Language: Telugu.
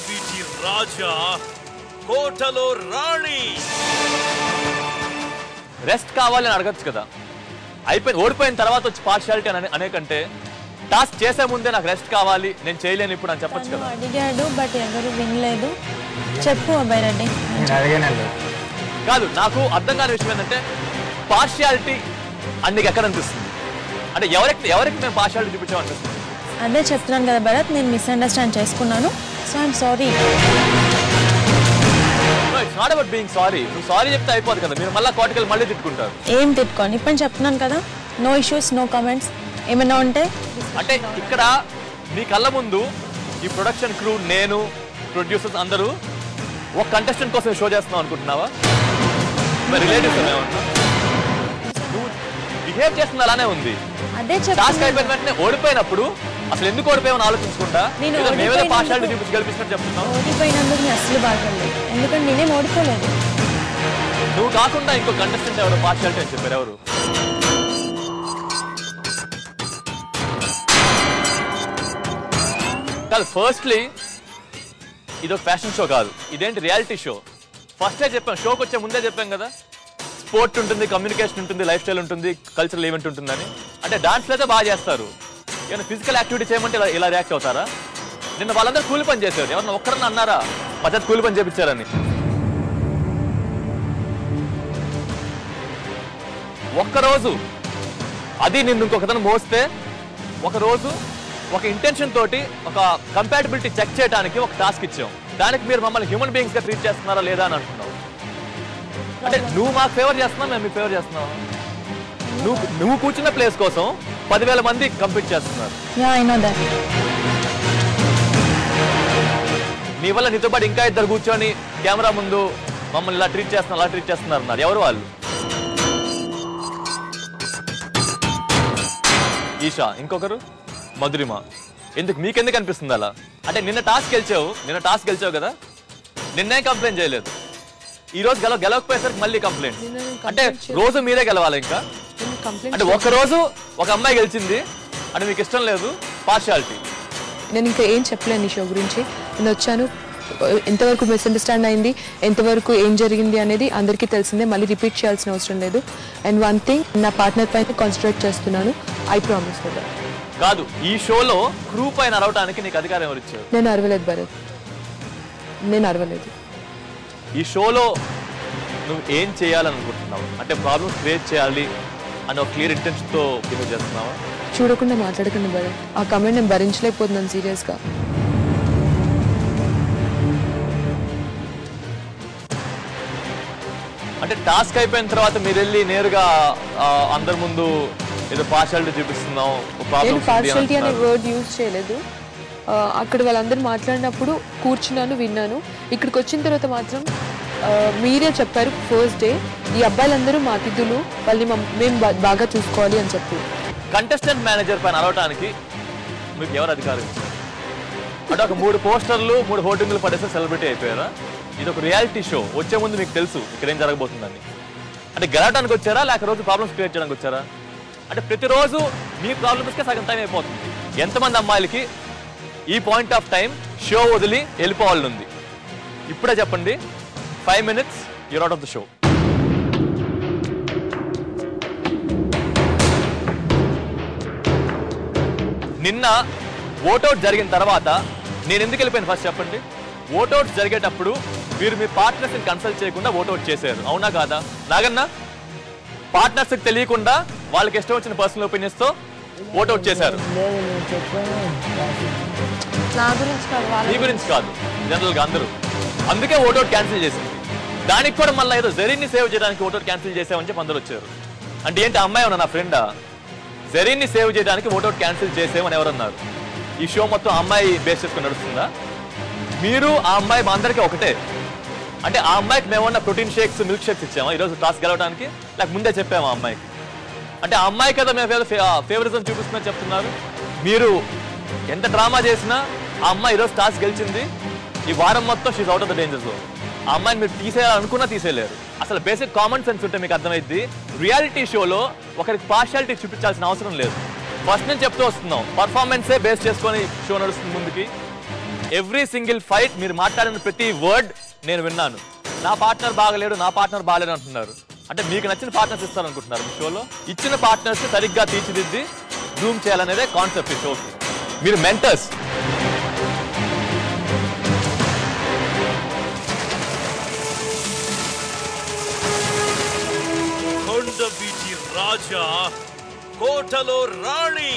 వీటి రాజా, కోటలో రాణి. రెస్ట్ కావాలని అడగచ్చు కదా. ఓడిపోయిన తర్వాత వచ్చి పార్షియాలిటీ అనే కంటే టాస్క్ చేసే ముందే నాకు రెస్ట్ కావాలి, నేను చేయలేను ఇప్పుడు అని చెప్పొచ్చు కదా. అడిగాడు బట్ ఎవరు వినలేదు. చెప్పు అబ్బాయి రెడ్డి. కాదు, నాకు అర్థం కాని విషయం ఏంటంటే పార్షియాలిటీ నీకు ఎక్కడ అనిపిస్తుంది? అంటే ఎవరికి మేము పార్షియాలిటీ చూపించాం అనిపిస్తుంది? అదే చెప్తున్నాను కదా భరత్, నేను మిస్అండర్స్టాండ్ చేసుకున్నాను. So I'm sorry. It's not about being sorry. నువ్వు సారీ చెప్తే అయిపోదు కదా, మీరు మళ్ళీ కోర్టుకెళ్ళి మళ్ళీ తిట్టుకుంటారు. ఏం తిట్టుకోండి, ఇప్పుడు చెప్తున్నాను కదా, నో ఇష్యూస్, నో కామెంట్స్. ఏమైనా ఉంటే అంటే ఇక్కడ నీ కళ్ళ ముందు ఈ ప్రొడక్షన్ క్రూ, నేను, ప్రొడ్యూసర్స్ అందరూ ఒక కంటెస్టెంట్ కోసం షో చేస్తున్నావు అనుకుంటున్నావా? మరి రిలేటివ్స్ ఏమన్నా నువ్వు బిహేవ్ చేస్తుంది అలానే ఉంది. అదే టాస్క్ అయిపోయిన వెంటనే ఓడిపోయినప్పుడు అసలు ఎందుకు ఓడిపోయామని ఆలోచించుకుంటా మేమే పార్షియాలిటీ చూపించి గెలిపించినట్టు చెప్తున్నావు. ఓడిపోయినందుకు నేను అసలు బాధపడలేదు, ఎందుకంటే నేనేం ఓడిపోలేదు. నువ్వు కాకుండా ఇంకో కంటెస్టెంట్ ఎవరు పార్షియాలిటీ అని చెప్పారు? ఎవరు? కాదు, ఫస్ట్లీ ఇది ఒక ఫ్యాషన్ షో కాదు, ఇదేంటి రియాలిటీ షో. ఫస్టే చెప్పాం, షోకి వచ్చే ముందే చెప్పాం కదా, స్పోర్ట్ ఉంటుంది, కమ్యూనికేషన్ ఉంటుంది, లైఫ్ స్టైల్ ఉంటుంది, కల్చరల్ ఈవెంట్ ఉంటుందని. అంటే డాన్స్లో అయితే బాగా చేస్తారు, ఏమైనా ఫిజికల్ యాక్టివిటీ చేయమంటే ఇలా రియాక్ట్ అవుతారా? నిన్న వాళ్ళందరూ కూలి పని చేశారు, ఎవరన్నా ఒక్కరన్నా అన్నారా పద్ధతి కూలి పని చేపించారని? ఒక్కరోజు అది నిన్ను ఇంకొకతను మోస్తే, ఒకరోజు ఒక ఇంటెన్షన్ తోటి ఒక కంపాటబిలిటీ చెక్ చేయడానికి ఒక టాస్క్ ఇచ్చాం. దానికి మీరు మమ్మల్ని హ్యూమన్ బీయింగ్స్ గా ట్రీట్ చేస్తున్నారా లేదా అని అంటున్నావు. అంటే నువ్వు మాకు ఫేవర్ చేస్తున్నావు, మేము మీకు ఫేవర్ చేస్తున్నావు. నువ్వు కూర్చున్న ప్లేస్ కోసం 10,000 మంది కంపీట్ చేస్తున్నారు. నీ వల్ల నీతో పాటు ఇంకా ఇద్దరు కూర్చొని కెమెరా ముందు మమ్మల్ని ఇలా ట్రీట్ చేస్తున్నారు అన్నారు. ఎవరు వాళ్ళు? ఈషా, ఇంకొకరు మధురిమ. మీకెందుకు అనిపిస్తుంది అలా? అంటే నిన్న టాస్క్ గెలిచావు కదా, నిన్నే కంప్లైంట్ చేయలేదు, ఈ రోజు గెలవకపోయేసరికి మళ్ళీ కంప్లైంట్. అంటే రోజు మీరే గెలవాలి ఇంకా. అంటే ఒక రోజు ఒక అమ్మాయి గెలిచింది అంటే మీకు ఇష్టం లేదు, పార్షియాలిటీ. నేను ఇంకా ఏం చెప్పలేను ఈ షో గురించి. నేను వచ్చాను, ఎంతవరకు మిస్అండర్స్టాండ్ అయింది, ఎంతవరకు ఏం జరిగింది అనేది అందరికీ తెలిసిందే, మళ్ళీ రిపీట్ చేయాల్సిన అవసరం లేదు. అండ్ వన్ థింగ్, నా పార్ట్నర్ పైన కాన్సన్ట్రేట్ చేస్తున్నాను, ఐ ప్రామిస్. కాదు, ఈ షోలో క్రూ పైన అరవడానికి నీకు అధికారం ఎవరు ఇచ్చారు? నేను అరవలేదు భరత్, నేను అరవలేదు. ఈ షోలో నువ్వు ఏం చేయాలనుకుంటున్నావు? అంటే ప్రాబ్లమ్స్ క్రియేట్ చేయాలి అని ఒక క్లియర్ ఇంటెన్షన్తో బిహేవ్ చేస్తున్నావా? చూడకుండా మాట్లాడకుండా భరత్, ఆ కమెంట్ నేను భరించలేకపోతున్నాను సీరియస్గా. అంటే టాస్క్ అయిపోయిన తర్వాత మీరు వెళ్ళి నేరుగా అందరి ముందు ఏదో పార్షియాలిటీ చూపిస్తున్నాం, పార్షియాలిటీ అనే వర్డ్ యూజ్ చేయలేదు. అక్కడ వాళ్ళందరూ మాట్లాడినప్పుడు కూర్చున్నాను, విన్నాను. ఇక్కడికి వచ్చిన తర్వాత మాత్రం మీరే చెప్పారు ఫస్ట్ డే, ఈ అబ్బాయిలందరూ మా అతిథులు, వాళ్ళని మేము బాగా చూసుకోవాలి అని చెప్పి. కంటెస్టెంట్ మేనేజర్ పైన అరవటానికి మీకు ఎవరు అధికారం ఇచ్చారు? అంటే ఒక 3 పోస్టర్లు 3 హోర్డింగ్లు పడేస్తే సెలబ్రిటీ అయిపోయారా? ఇది ఒక రియాలిటీ షో, వచ్చే ముందు మీకు తెలుసు ఇక్కడ ఏం జరగబోతుందని. అంటే గెలవడానికి వచ్చారా లేక రోజు ప్రాబ్లమ్స్ క్రియేట్ చేయడానికి వచ్చారా? అంటే ప్రతిరోజు మీ ప్రాబ్లమ్స్కే సగం టైం అయిపోతుంది. ఎంతమంది అమ్మాయిలకి ఈ పాయింట్ ఆఫ్ టైం షో వదిలి వెళ్ళిపోవాలని ఉంది? ఇప్పుడే చెప్పండి. 5 minutes, you're out of the show. నిన్న ఓటౌట్ జరిగిన తర్వాత నేను ఎందుకు వెళ్ళిపోయాను ఫస్ట్ చెప్పండి. ఓటౌట్ జరిగేటప్పుడు మీరు మీ పార్ట్నర్స్ని కన్సల్ట్ చేయకుండా ఓటౌట్ చేశారు, అవునా కాదా? నాగన్నా, పార్ట్నర్స్కి తెలియకుండా వాళ్ళకి ఇష్టం వచ్చిన పర్సనల్ ఒపీనియన్స్తో ఓటౌట్ చేశారు. నీ గురించి కాదు, జనరల్గా అందరూ. అందుకే ఓటౌట్ క్యాన్సిల్ చేసింది. దానికి కూడా మళ్ళీ ఏదో జరీన్ని సేవ్ చేయడానికి ఓటౌట్ క్యాన్సిల్ చేసామని చెప్పి అందరూ వచ్చారు. అంటే ఏంటి, అమ్మాయి ఉన్నా నా ఫ్రెండా? జరీన్ని సేవ్ చేయడానికి ఓటౌట్ క్యాన్సిల్ చేసేమని ఎవరన్నారు? ఈ షో మొత్తం అమ్మాయి బేస్ చేసుకుని నడుస్తుందా? మీరు ఆ అమ్మాయి మా అందరికీ ఒకటే. అంటే ఆ అమ్మాయికి మేమన్నా ప్రోటీన్ షేక్స్, మిల్క్ షేక్స్ ఇచ్చామా ఈరోజు టాస్క్ గెలవడానికి? లేక ముందే చెప్పాము ఆ అమ్మాయికి? అంటే ఆ అమ్మాయి కదా మేము ఫేవరిజం చూపిస్తుందని చెప్తున్నారు. మీరు ఎంత డ్రామా చేసినా ఆ అమ్మాయి ఈరోజు టాస్క్ గెలిచింది, ఈ వారం మొత్తం she's out of the danger zone. ఆ అమ్మాయిని మీరు తీసేయాలనుకున్నా తీసేయలేరు. అసలు బేసిక్ కామన్ సెన్స్ ఉంటే మీకు అర్థమైంది. రియాలిటీ షోలో ఒకరికి పార్షియాలిటీ చూపించాల్సిన అవసరం లేదు. ఫస్ట్ నుంచి చెప్తూ వస్తున్నాం, పర్ఫార్మెన్సే బేస్ చేసుకొని షో నడుస్తుంది ముందుకి. ఎవ్రీ సింగిల్ ఫైట్ మీరు మాట్లాడిన ప్రతి వర్డ్ నేను విన్నాను. నా పార్ట్నర్ బాగలేడు, నా పార్ట్నర్ బాగలేడు అంటున్నారు. అంటే మీకు నచ్చిన పార్ట్నర్స్ ఇస్తారనుకుంటున్నారు మీ షోలో? ఇచ్చిన పార్ట్నర్స్ సరిగ్గా తీర్చిదిద్ది జూమ్ చేయాలనేదే కాన్సెప్ట్ ఈ షోకి. మీరు మెంటర్స్. కొండవీటి రాజా, కోటలో రాణి.